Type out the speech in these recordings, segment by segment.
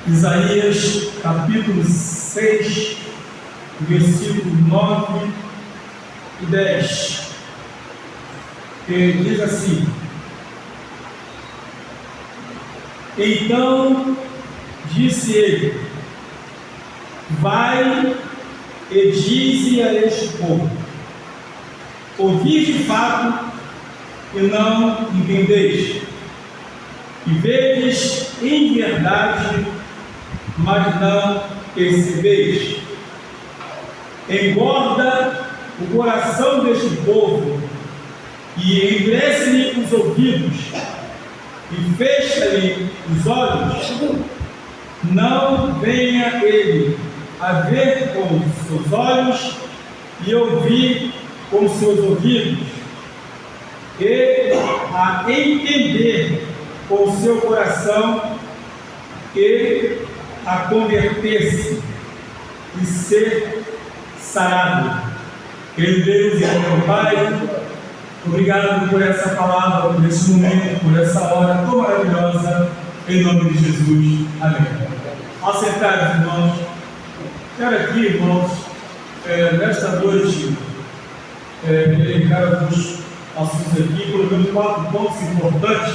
Isaías capítulo 6, versículos 9 e 10, que diz assim: Então disse ele: Vai e dize a este povo: ouvi de fato e não entendeis, e vedes em verdade, mas não percebeis. Engorda o coração deste povo e endurece-lhe os ouvidos e fecha-lhe os olhos. Não venha ele a ver com os seus olhos e ouvir com os seus ouvidos, e a entender com o seu coração e a converter-se e ser sarado. Querido Deus e meu Pai, obrigado por essa palavra, por esse momento, por essa hora tão maravilhosa, em nome de Jesus. Amém. Assentados, irmãos, quero aqui, irmãos, nesta noite, dedicar alguns assuntos aqui, colocando 4 pontos importantes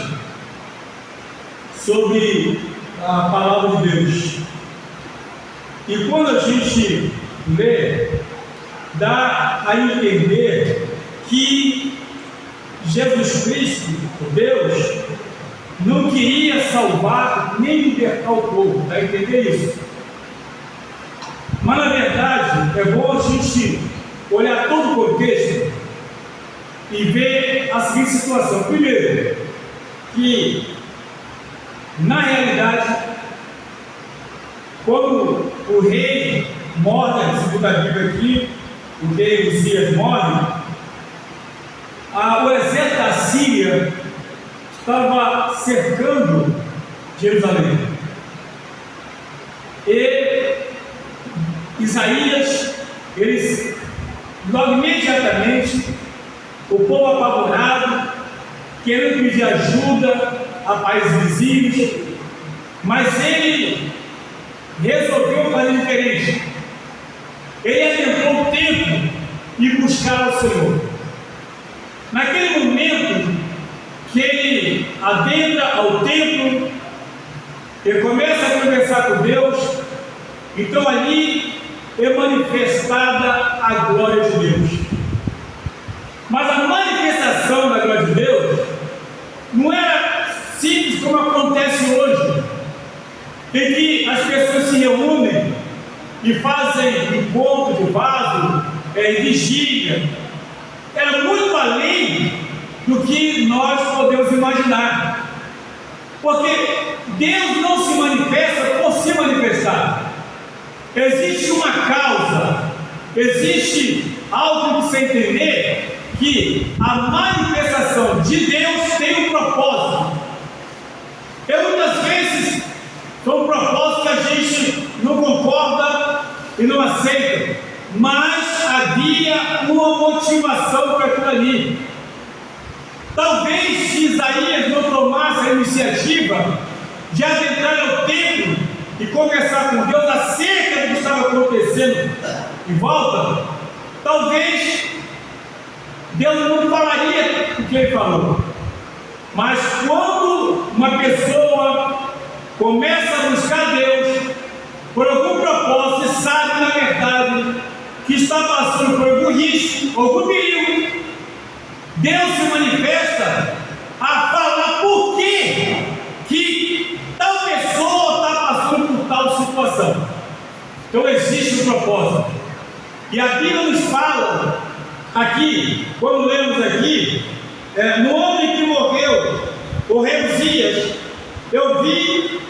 sobre a palavra de Deus. E quando a gente lê, dá a entender que Jesus Cristo, Deus, não queria salvar nem libertar o povo, dá a entender isso? Mas na verdade é bom a gente olhar todo o contexto e ver a seguinte situação. Primeiro, que na realidade, quando o rei morre, segundo a Bíblia aqui, o rei Uzias morre, o exército da Síria estava cercando Jerusalém. E Isaías, eles, logo imediatamente, o povo apavorado, querendo pedir ajuda a países vizinhos, mas ele resolveu fazer diferente. Ele adentrou o templo e buscar o Senhor. Naquele momento que ele adentra ao templo e começa a conversar com Deus, então ali é manifestada a glória de Deus. Mas a manifestação da glória de Deus não era simples como acontece hoje, em que as pessoas se reúnem e fazem encontro de vaso, vigília. Era muito além do que nós podemos imaginar, porque Deus não se manifesta por se manifestar. Existe uma causa, existe algo que você entender, que a manifestação de Deus tem um propósito. E muitas vezes são propósitos que a gente não concorda e não aceita, mas havia uma motivação para aquilo ali. Talvez se Isaías não tomasse a iniciativa de adentrar ao templo e conversar com Deus acerca do que estava acontecendo em volta, talvez Deus não falaria o que ele falou. Mas quando uma pessoa começa a buscar Deus por algum propósito e sabe na verdade que está passando por algum risco, algum perigo, Deus se manifesta a falar por que tal pessoa está passando por tal situação. Então existe um propósito. E a Bíblia nos fala aqui, quando lemos aqui, no homem que morreu, o rei Uzias, eu vi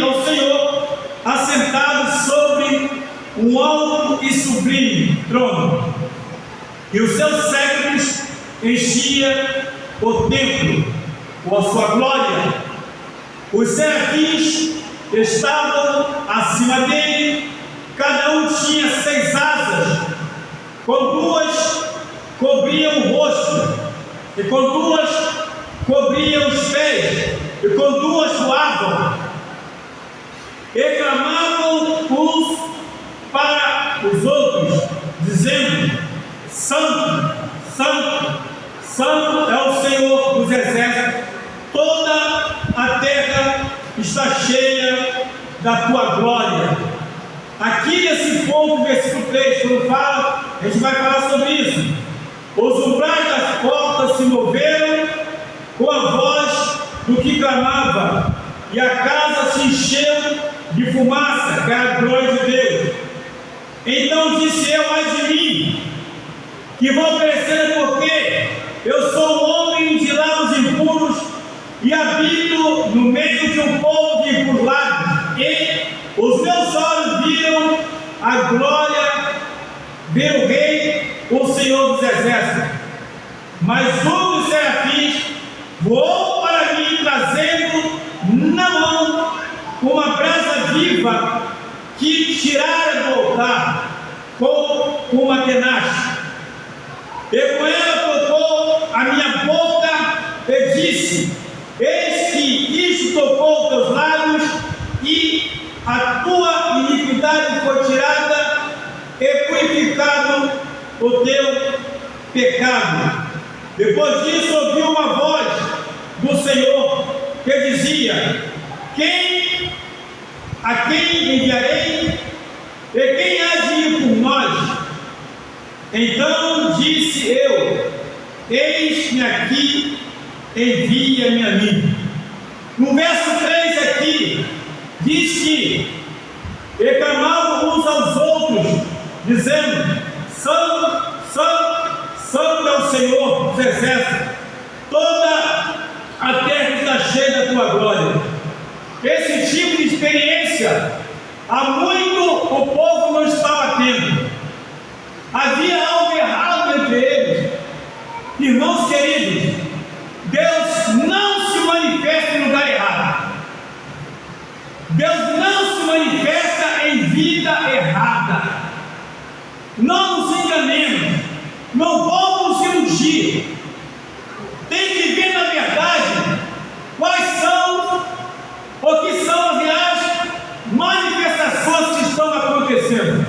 ao Senhor assentado sobre um alto e sublime trono, e os seus séculos enchia o templo com a sua glória. Os serafins estavam acima dele, cada um tinha 6 asas, com 2 cobriam o rosto, e com 2 cobriam os pés, e com 2 voavam. e clamavam uns para os outros, dizendo: Santo, Santo, Santo é o Senhor dos exércitos, toda a terra está cheia da tua glória. Aqui nesse ponto, versículo 3, quando fala, a gente vai falar sobre isso. Os umbrais das portas se moveram com a voz do que clamava, e a casa se encheu de fumaça, que é a glória de Deus. Então disse eu: ai de mim, que vou perecer, porque eu sou um homem de lábios impuros e habito no meio de um povo de impuros lábios, e os meus olhos viram a glória, ver o Rei, o Senhor dos exércitos. Mas um dos serafins voou para mim, trazendo na mão uma brasa viva que tirara do altar com uma tenache. E com ela tocou a minha boca e disse: eis que isto tocou teus lábios, e a tua iniquidade foi tirada, e purificado o teu pecado. Depois disso ouvi uma voz do Senhor que dizia: a quem enviarei? E quem há de ir por nós? Então disse eu: eis-me aqui, envia-me a mim. No verso 3 aqui, diz que e clamavam uns aos outros, dizendo: Santo, Santo, Santo é o Senhor dos exércitos, toda a terra está cheia da tua glória. Esse tipo de experiência, há muito o povo não estava tendo. Havia algo errado entre eles. Irmãos queridos, Deus não se manifesta em lugar errado. Deus não se manifesta em vida errada. Não nos enganemos. Não vamos iludir. Tem que ver na verdade quais são, o que são as manifestações que estão acontecendo.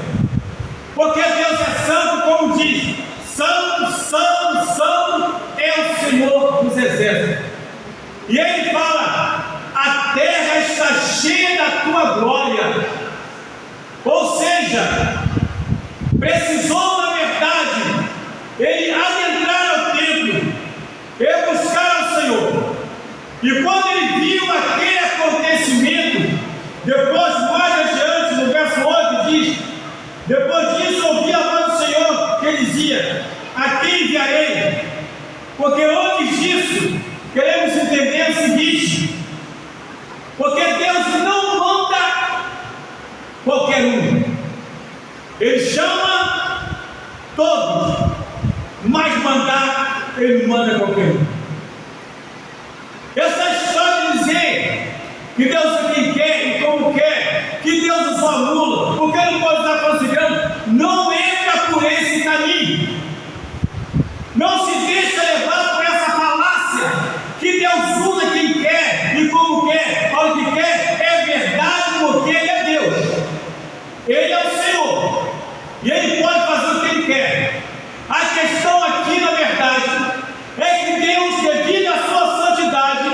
Porque Deus é santo, como diz: Santo, Santo, Santo é o Senhor dos exércitos. E Ele fala: a terra está cheia da tua glória. Ou seja, precisou, na verdade, ele adentrar ao templo e buscar o Senhor. E quando ele viu aquele acontecimento, depois, mais adiante, no verso 8 diz: depois disso ouvi a voz do Senhor que dizia: a quem enviarei? Porque antes disso, queremos entender o seguinte: porque Deus não manda qualquer um, Ele chama todos, mas mandar, Ele não manda qualquer um. Essa história de dizer que Deus é quem quer e como quer, que Deus não só anula, porque Ele não pode estar considerando, não entra por esse caminho. Não se deixa levar por essa falácia que Deus usa quem quer e como quer, para o que quer. É verdade, porque Ele é Deus, Ele é o Senhor, e Ele pode fazer o que Ele quer. A questão aqui, na verdade, é que Deus, devido à sua santidade,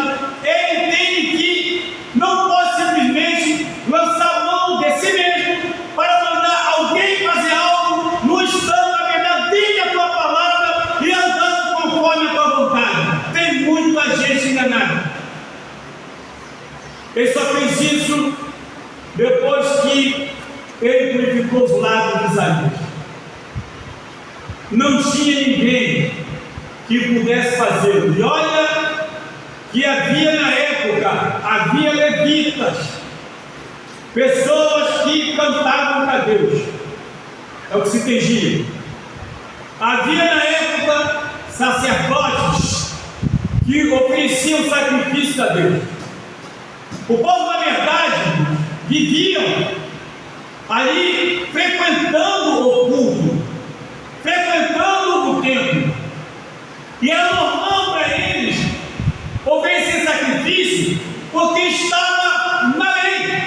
Ele entende que não pode simplesmente lançar mão de si mesmo para mandar alguém fazer algo no estando, na verdade, dentro da tua palavra e andando conforme a tua vontade. Tem muita gente enganada. Ele só fez isso depois que Ele purificou os lábios de Isaías. Não tinha ninguém que pudesse fazê-lo. E olha que havia na época, havia levitas, pessoas que cantavam para Deus, é o que se entendia. Havia na época sacerdotes que ofereciam sacrifício a Deus. O povo, na verdade, viviam ali frequentando o culto, frequentando o templo, e era normal para eles oferecer sacrifício, porque estava na lei.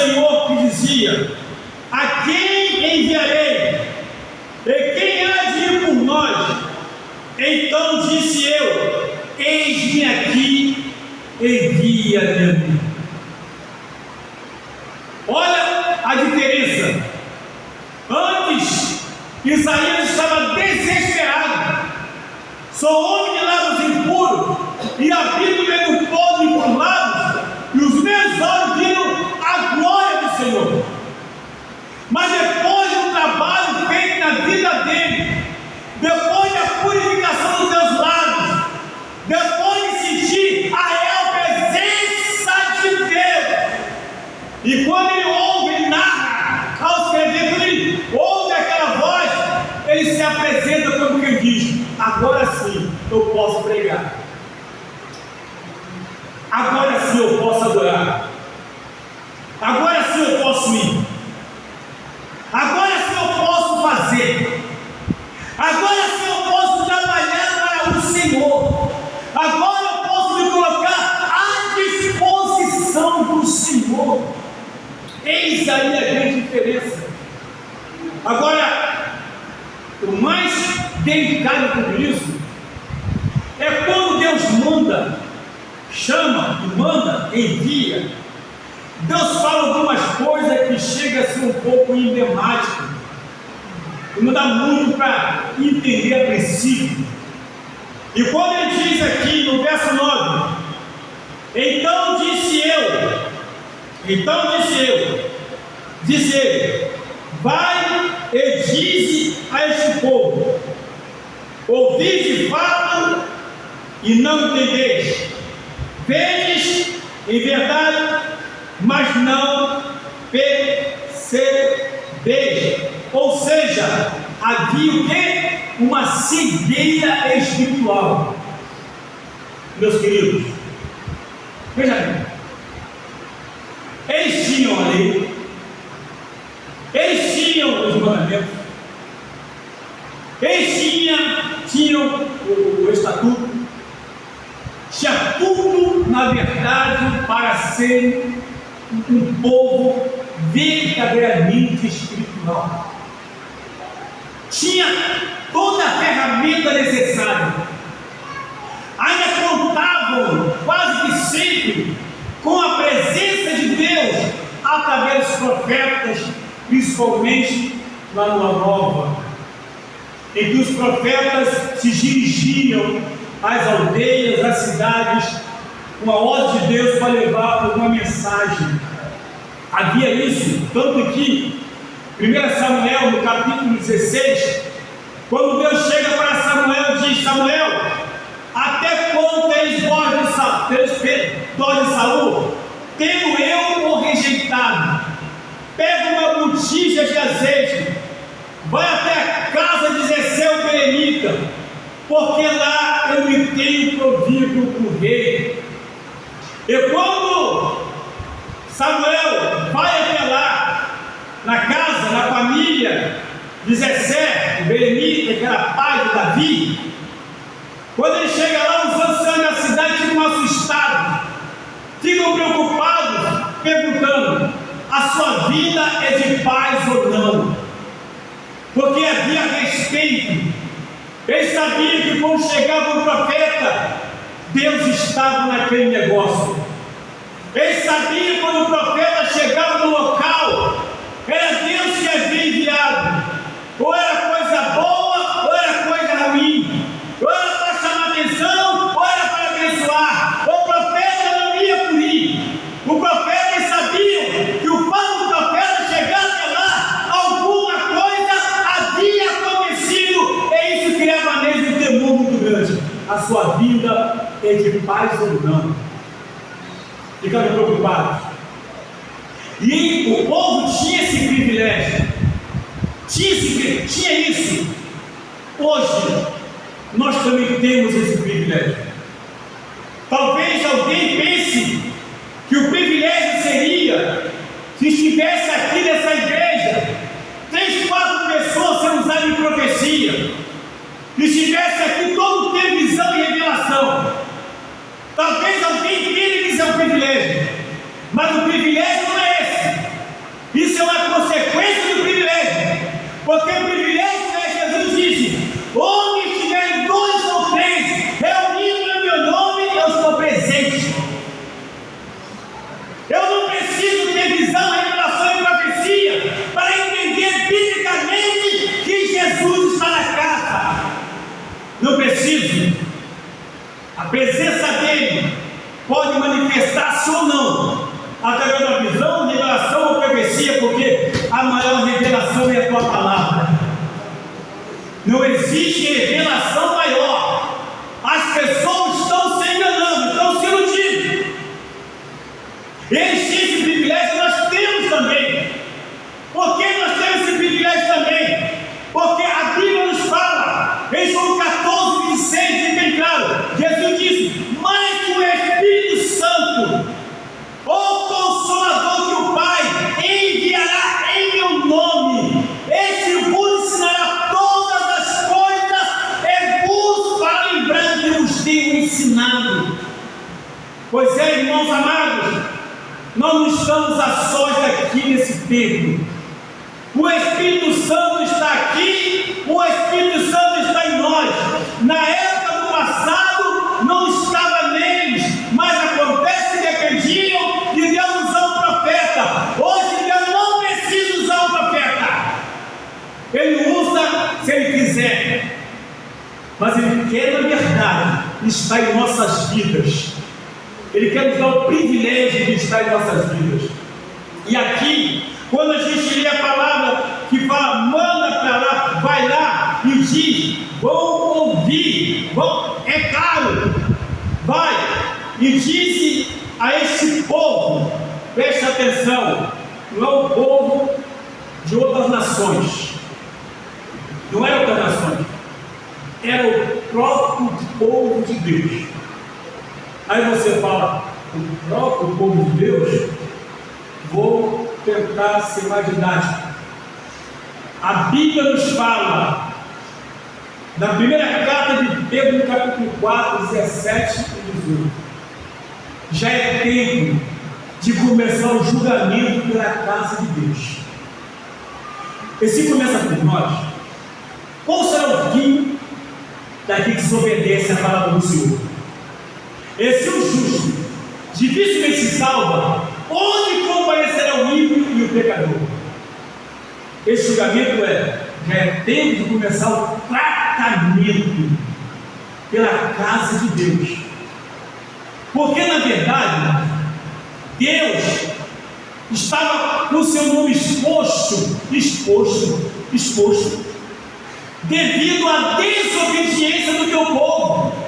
Senhor que dizia: a quem enviarei? E quem há de ir por nós? Então disse eu: eis-me aqui, envia-me a mim. Olha a diferença. Antes, Isaías estava desesperado. Sou homem de lábios impuros e habito no meio do povo encurvado, e os meus olhos viram a glória do Senhor. Mas depois do trabalho feito na vida dele, depois da purificação dos teus lábios, depois de sentir a real presença de Deus, e quando ele ouve, ele narra, ao escrever, quando ele ouve aquela voz, ele se apresenta como quem diz: agora sim eu posso pregar, agora sim eu posso adorar, agora sim eu posso ir, agora sim eu posso fazer, agora sim eu posso trabalhar para o Senhor, agora eu posso me colocar à disposição do Senhor. Eis aí a grande diferença. Agora, o mais delicado de tudo isso é quando Deus manda, chama, manda, envia. Deus fala algumas coisas que chega a ser um pouco emblemático, e não dá muito para entender a princípio. E quando ele diz aqui no verso 9: então disse ele, vai e dize a este povo: ouvi de fato e não entendeis, vedes em verdade, mas não percebeis. Ou seja, havia o quê? Uma cegueira espiritual. Meus queridos, veja bem, eles tinham a lei, eles tinham os mandamentos, eles tinham o estatuto, tinha tudo, na verdade, para ser um povo verdadeiramente espiritual. Tinha toda a ferramenta necessária. Ainda contavam quase que sempre com a presença de Deus através dos profetas, principalmente na Lua Nova, em que os profetas se dirigiam às aldeias, às cidades, com a ordem de Deus para levar alguma mensagem. Havia isso, tanto que 1 Samuel, no capítulo 16, quando Deus chega para Samuel, diz: Samuel, até quando tens dó de Saul, tendo eu o rejeitado? Pega uma botija de azeite, vai até a casa de Zessé o berenita, porque lá eu me tenho provido por rei. E quando Samuel vai até lá, na casa, na família de Zessé o berenita, que era pai de Davi, quando ele chega lá, os anciãos da cidade ficam assustados, ficam preocupados, perguntando: a sua vida é de paz ou não? Porque havia respeito. Eles sabiam que quando chegava um profeta, Deus estava naquele negócio. Eles sabiam que quando o profeta chegava no local, era Deus que havia enviado. Ou era coisa boa, ou era coisa ruim, ou era para chamar atenção, ou era para abençoar. O profeta não ia por ir. O profeta, eles sabiam que o fato do profeta chegar até lá, alguma coisa havia acontecido, e isso criava neles um temor muito grande. A sua vida é de paz ou não? Ficaram preocupados. E o povo tinha esse privilégio, tinha isso. Hoje nós também temos esse privilégio. Talvez alguém pense que o privilégio seria se estivesse aqui nessa igreja 3, 4 pessoas sendo usadas em profecia, e estivesse aqui todo tempo visão e revelação. Talvez alguém queira que isso é um privilégio, mas o privilégio não é esse. Porque o privilégio, né, Jesus disse: onde estiverem 2 ou 3 reunidos em meu nome, eu estou presente. Eu não preciso ter visão, revelação e profecia para entender biblicamente que Jesus está na casa. Não preciso. A presença dele pode manifestar-se ou não, através da visão, revelação ou profecia, porque a maior revelação é a tua palavra. Não existe revelação maior. As pessoas estão se enganando, estão se iludindo. Esse privilégio nós temos também. Por que nós temos esse privilégio também? Porque a Bíblia nos fala, em João 14, 26, bem claro, Jesus disse: mas o Espírito Santo, o Consolador que o Pai enviará em meu nome, esse vos ensinará todas as coisas e vos fará lembrar que eu vos tenho ensinado. Pois é, irmãos amados, nós não estamos a sós aqui nesse templo. O Espírito Santo está aqui, o Espírito Santo está em nós. Na época do passado não estava neles, mas acontece que dependiam de Deus usar um profeta. Hoje Deus não precisa usar um profeta. Ele usa se Ele quiser, mas Ele quer, na verdade, estar em nossas vidas. Ele quer nos dar o privilégio de estar em nossas vidas. E aqui, quando a gente lê a palavra que fala, manda para lá, vai lá e diz, vão ouvir, é claro, vai e diz a este povo, preste atenção, não é o povo de outras nações, não era outras nações, era o próprio povo de Deus. Aí você fala, o próprio povo de Deus? Vou tentar ser mais didático. A Bíblia nos fala, na primeira carta de Pedro, no capítulo 4, 17 e 18, já é tempo de começar o julgamento pela casa de Deus. E se começa por nós, qual será o fim daquele que desobedece à palavra do Senhor? Esse o justo dificilmente se salva, onde comparecerá o ímpio e o pecador. Esse julgamento já é tempo de começar o tratamento pela casa de Deus. Porque na verdade Deus estava com o seu nome exposto devido à desobediência do teu povo.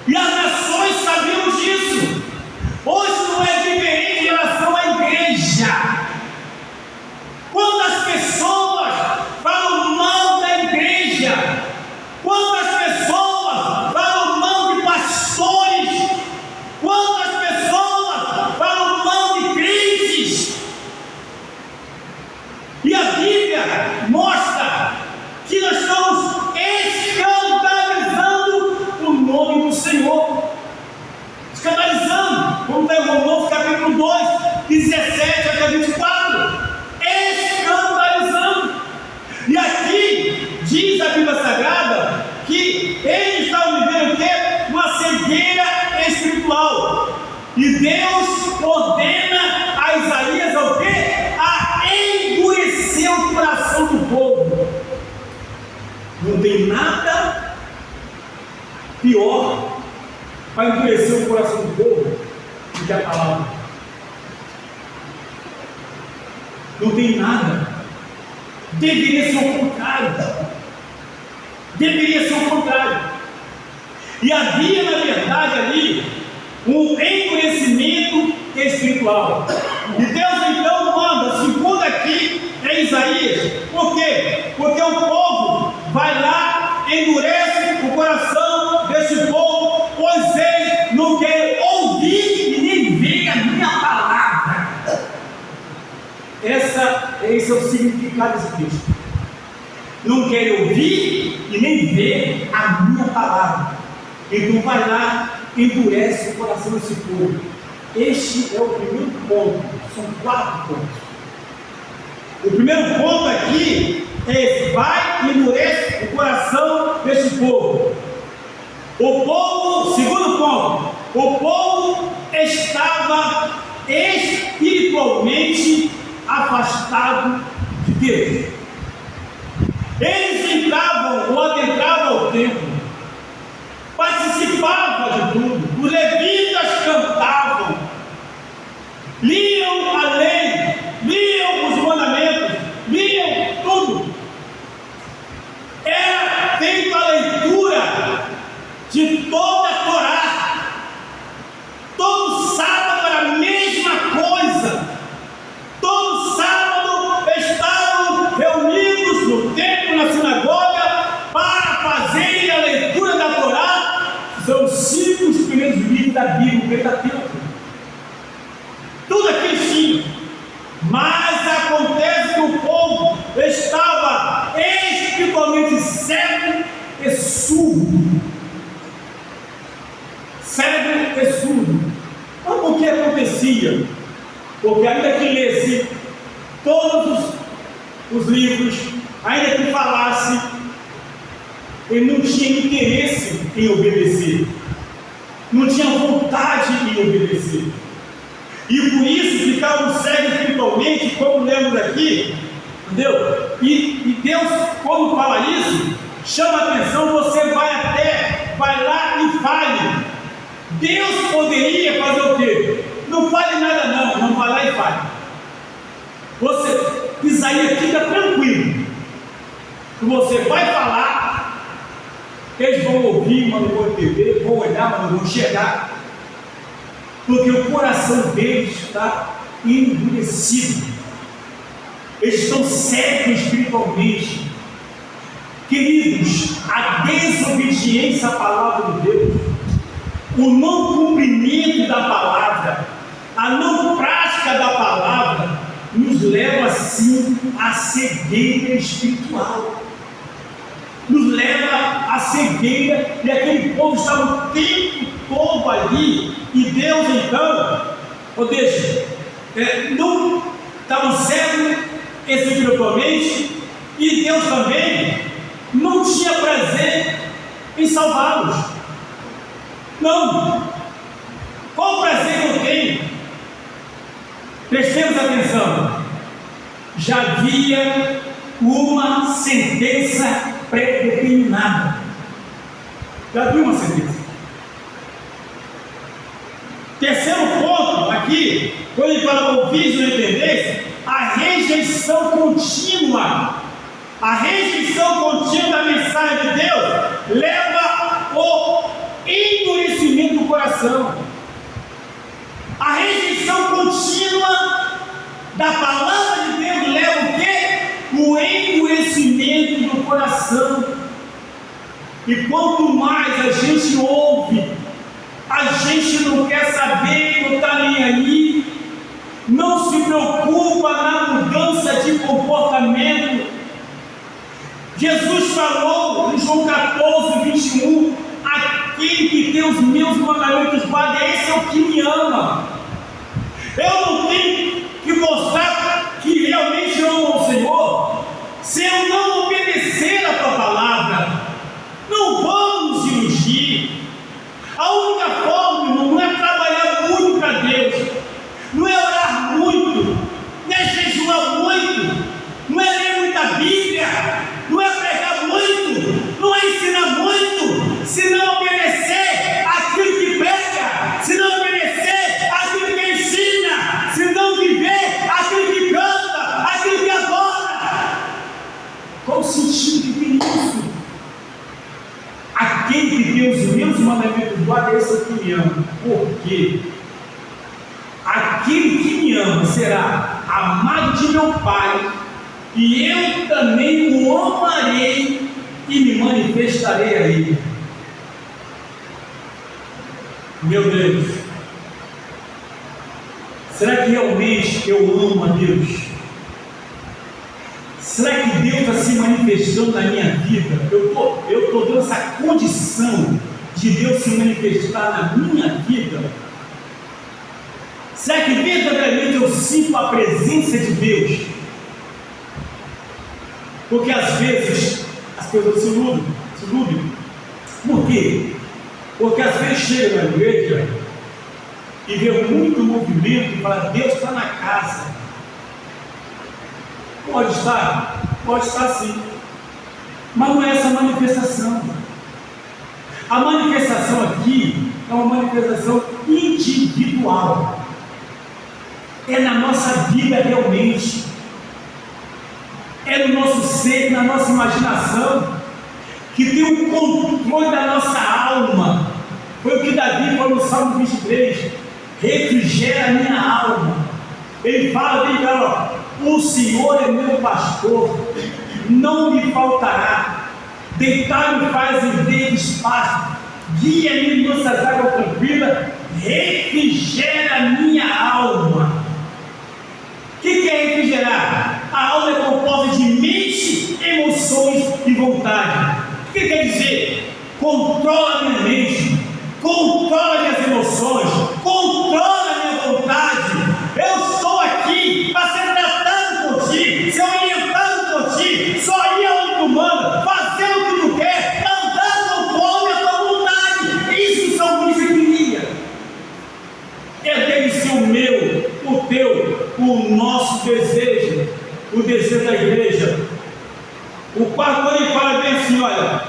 E as nações sabiam disso. Hoje não é diferente em relação à igreja. Quantas pessoas falam mal da igreja? Quantas pessoas falam mal de pastores? Quantas pessoas falam mal de crentes? E a Bíblia mostra que nós estamos escandalizando o nome do Senhor. Escandalizando, como está em Romanos capítulo 2, 17 até 24. Escandalizando. E aqui diz a Bíblia Sagrada que eles estavam vivendo o quê? Uma cegueira espiritual. E Deus ordena a Isaías o quê? A endurecer o coração do povo. Não tem nada pior para endurecer o coração do povo do que a palavra. Não tem nada. Deveria ser o contrário. Deveria ser o contrário. E havia, na verdade, ali um endurecimento espiritual. E Deus então manda, segundo aqui em Isaías. Por quê? Porque o povo vai lá, endurece o coração desse povo, pois eles não querem ouvir e nem ver a minha palavra. Esse é o significado desse texto. Não querem ouvir e nem ver a minha palavra. Então vai lá, endurece o coração desse povo. Este é o primeiro ponto. São 4 pontos. O primeiro ponto aqui vai e endurece o coração deste povo. O povo, segundo ponto, o povo estava espiritualmente afastado de Deus. Eles entravam ou adentravam ao templo, participavam de tudo, os levitas cantavam, liam a lei, liam os mandamentos, liam tudo. Era feita a leitura de toda a Torá. Todo sábado era a mesma coisa. Todo sábado estavam reunidos no templo, na sinagoga, para fazerem a leitura da Torá. São os 5 primeiros livros da Bíblia, o Pentateuco. Tudo aqui tinha. Mas acontece que o povo estava espiritualmente cego e surdo. Cego e surdo. Mas por que acontecia? Porque ainda que lesse todos os livros, ainda que falasse, ele não tinha interesse em obedecer, não tinha vontade em obedecer, e por isso ficavam cegos espiritualmente, como lemos aqui, entendeu? E Deus, quando fala isso, chama a atenção. Você vai lá e fale. Deus poderia fazer o quê? Não fale nada não vai lá e fale. Isaías, fica tranquilo, que você vai falar, eles vão ouvir, mas não vão entender, vão olhar, mas não vão enxergar, porque o coração deles está endurecido, eles estão cegos espiritualmente. Queridos, a desobediência à palavra de Deus, o não cumprimento da palavra, a não prática da palavra, nos leva sim à cegueira espiritual, nos leva à cegueira. E aquele povo estava o tempo todo ali, e Deus então, não estavam cegos espiritualmente, e Deus também não tinha prazer em salvá-los. Não. Qual o prazer que eu tenho? Prestemos atenção. Já havia uma sentença predeterminada. Já havia uma sentença. Terceiro ponto aqui, quando ele fala ouvir e não entender, a rejeição contínua. A rejeição contínua da mensagem de Deus leva ao endurecimento do coração. A rejeição contínua da palavra de Deus leva o quê? O endurecimento do coração. E quanto mais a gente ouve, a gente não quer saber, não está nem aí, não se preocupa na mudança de comportamento. Jesus falou em João 14, 21, aquele que tem os meus mandamentos guarda, esse é o que me ama. Eu não tenho que mostrar que realmente eu amo ao Senhor se eu não obedecer a tua palavra. Não vamos iludir. A única forma, irmão, não é trabalhar muito para Deus, não é orar muito, não é jejuar muito, não é ler muita Bíblia, não é pregar muito, não é ensinar muito, se não obedecer aquilo que prega, se não obedecer aquilo que ensina, se não viver aquilo que canta, aquilo que adora. Qual o sentido que tem isso? Aquele que tem os meus mandamentos guarda, esse é o que me ama. Por quê? Aquele que me ama será amado de meu Pai, e eu também o amarei e me manifestarei a Ele. Meu Deus, será que realmente eu amo a Deus? Será que Deus está se manifestando na minha vida? Eu estou dando essa condição de Deus se manifestar na minha vida? Será que verdadeiramente eu sinto a presença de Deus? Porque às vezes as pessoas se iludem. Por quê? Porque às vezes chega na igreja e vê muito movimento e fala: Deus está na casa. Pode estar sim, mas não é essa manifestação. A manifestação aqui é uma manifestação individual, é na nossa vida realmente, é no nosso ser, na nossa imaginação, que tem o controle da nossa alma. Foi o que Davi falou no Salmo 23: refrigera a minha alma. Ele fala bem claro: o Senhor é meu pastor, não me faltará. Deitar-me faz em verdes pastos, guia-me em nossas águas tranquilas, refrigera a minha alma. O que é refrigerar? A alma é composta de mente, emoções e vontade. O que quer dizer? Controla a minha mente, controla minhas emoções, controla a minha vontade. Eu estou aqui para ser tratado por ti, ser orientado por ti, só ir aonde tu manda, fazer o que tu quer, andar conforme a tua vontade. Isso são disciplinas. Deve ser o meu, o teu, o nosso desejo, o desejo da igreja. O pastor ele fala bem assim: olha,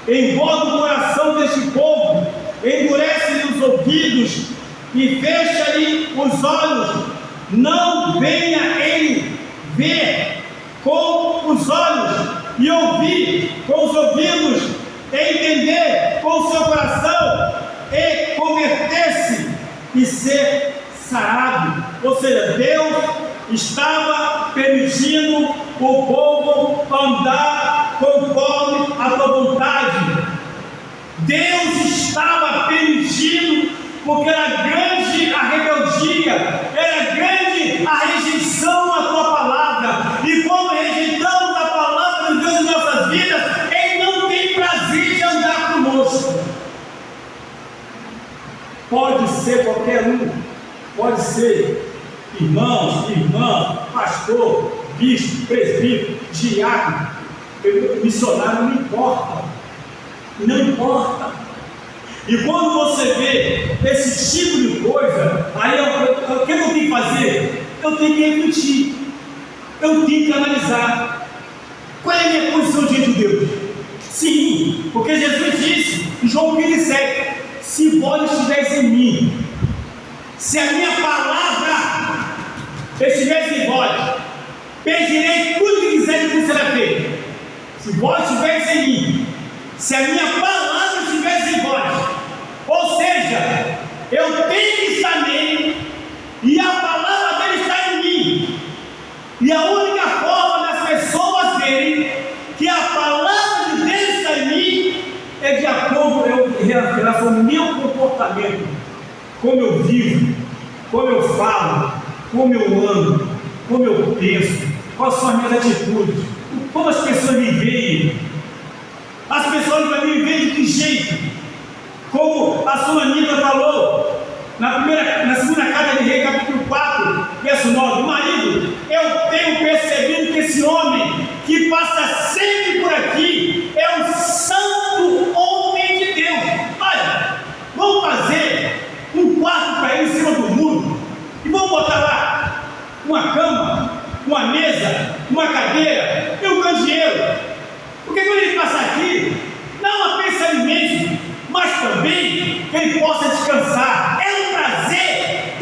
envolve o coração deste povo, endurece-lhe os ouvidos e fecha-lhe os olhos, não venha ele ver com os olhos e ouvir com os ouvidos, e entender com o seu coração e converter-se e ser sarado. Ou seja, Deus estava permitindo o povo andar conforme a sua vontade. Deus estava permitindo, porque era grande a rebeldia, era grande a rejeição à tua palavra, e como rejeitamos a palavra de Deus em nossas vidas, Ele não tem prazer de andar conosco. Pode ser qualquer um, pode ser irmãos, irmã, pastor, bispo, presbítero, diácono, missionário, não importa. Não importa. E quando você vê esse tipo de coisa, aí o que eu tenho que fazer? Eu tenho que refletir, eu tenho que analisar qual é a minha posição diante de Deus. Sim, porque Jesus disse em João 15,7: se vós estiveres em mim, se a minha palavra estivesse em vós, pedirei tudo que quiser que será feito. Se vós estiveres em mim, se a minha palavra estivesse em vós, ou seja, eu tenho que estar nele e a palavra dele está em mim, e a única forma das pessoas verem que a palavra de Deus está em mim é de acordo com relação ao meu comportamento, como eu vivo, como eu falo, como eu ando, como eu penso, quais são as minhas atitudes, como as pessoas me veem. As pessoas para mim veem de que jeito? Como a sua Anitta falou na segunda carta de Reis, capítulo 4, verso 9: marido, eu tenho percebido que esse homem que passa sempre por aqui é um santo homem de Deus. Olha, vamos fazer um quarto para ele em cima do muro e vamos botar lá uma cama, uma mesa, uma cadeira e um candeeiro. Porque quando ele passar aqui, não apenas se alimente, mas também que ele possa descansar. É um prazer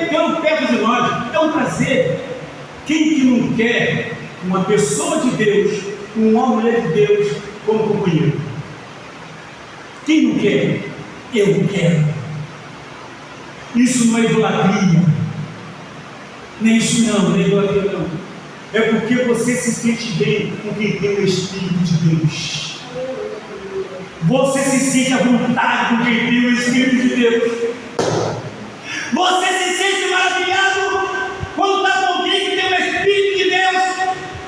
tê-lo perto de nós. É um prazer. Quem que não quer uma pessoa de Deus, um homem ou mulher de Deus como companheiro? Quem não quer? Eu não quero. Isso não é idolatria. Nem isso não é idolatria não. É porque você se sente bem com quem tem o Espírito de Deus. Você se sente à vontade com quem tem o Espírito de Deus. Você se sente maravilhado quando está com alguém que tem o Espírito de Deus,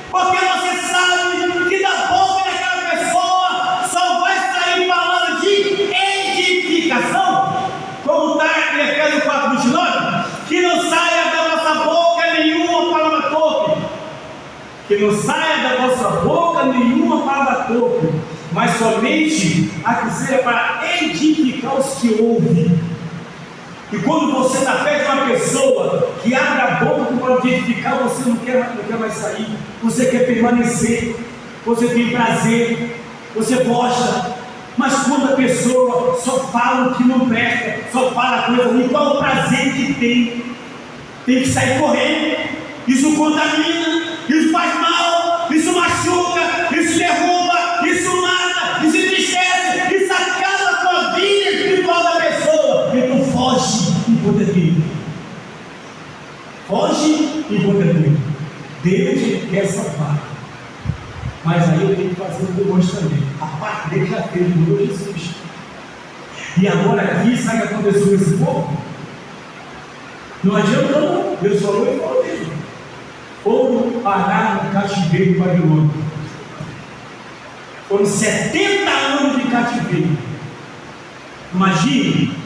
porque você sabe que da boca daquela pessoa só vai sair palavra de edificação, como está em Efésios 4,29, que não saia da nossa boca nenhuma palavra torpe, que não saia da vossa boca nenhuma palavra torpe, mas somente a que seja para edificar os que ouvem. E quando você está perto de uma pessoa que abre a boca para edificar, você não quer mais sair, você quer permanecer, você tem prazer, você gosta. Mas quando a pessoa só fala o que não presta, só fala coisa ruim, qual o prazer que tem? Tem que sair correndo. Isso contamina, isso faz mal, isso machuca, isso derruba, isso mata, isso entristece, isso acaba com a vida espiritual da pessoa. Então foge enquanto é tempo. Foge enquanto é tempo. Deus quer salvar. Mas aí eu tenho que fazer o que eu gosto também. A parte dele já fez no meu Jesus. E agora aqui, sabe o que aconteceu com esse povo? Não adianta não. Deus falou e falou mesmo. Foram parar no cativeiro babilônico. Foram 70 anos de cativeiro. Imagine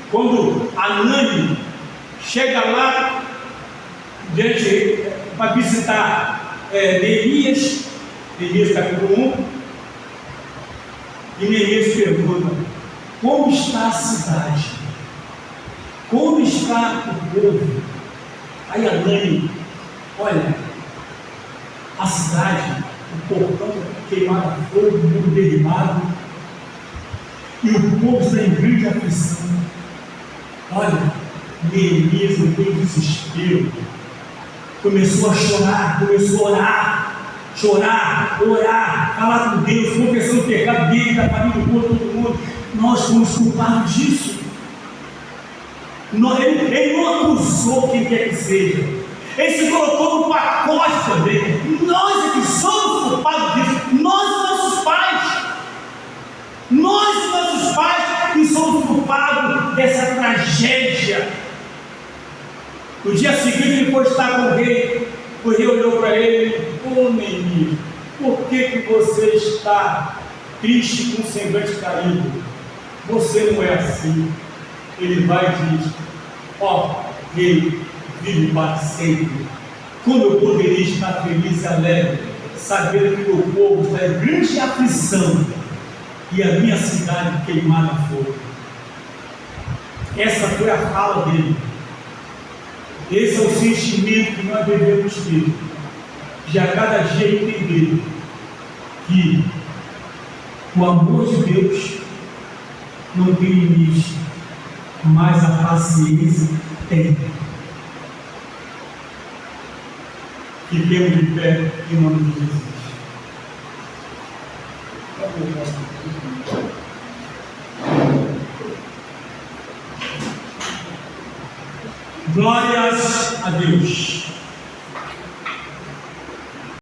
quando Anani chega lá para visitar Neemias capítulo 1, e Neemias pergunta: como está a cidade? Como está o povo? Aí Anani, olha, a cidade, o portão queimado a fogo, o muro derribado, e o povo está em grande aflição. Olha, Neemias não tem desespero, começou a chorar, começou a orar, orar, falar com Deus, confessando o pecado dele, da família, do povo, todo mundo. Nós fomos culpados disso. Ele não acusou quem quer que seja, ele se colocou no pacote também. Nós é que somos culpados disso, nós e nossos pais que somos culpados dessa tragédia. No dia seguinte ele foi estar com o rei olhou para ele: ô Neemias, por que você está triste, com o semblante caído? Você não é assim. Ele vai e diz: ó, rei, vive para sempre. Como eu poderia estar feliz e alegre, sabendo que o meu povo está em grande aflição e a minha cidade queimada a fogo? Essa foi a fala dele. Esse é o sentimento que nós devemos ter, de a cada dia entender que o amor de Deus não tem limite, mas a paciência tem. Fiquemos de pé em nome de Jesus. Glórias a Deus.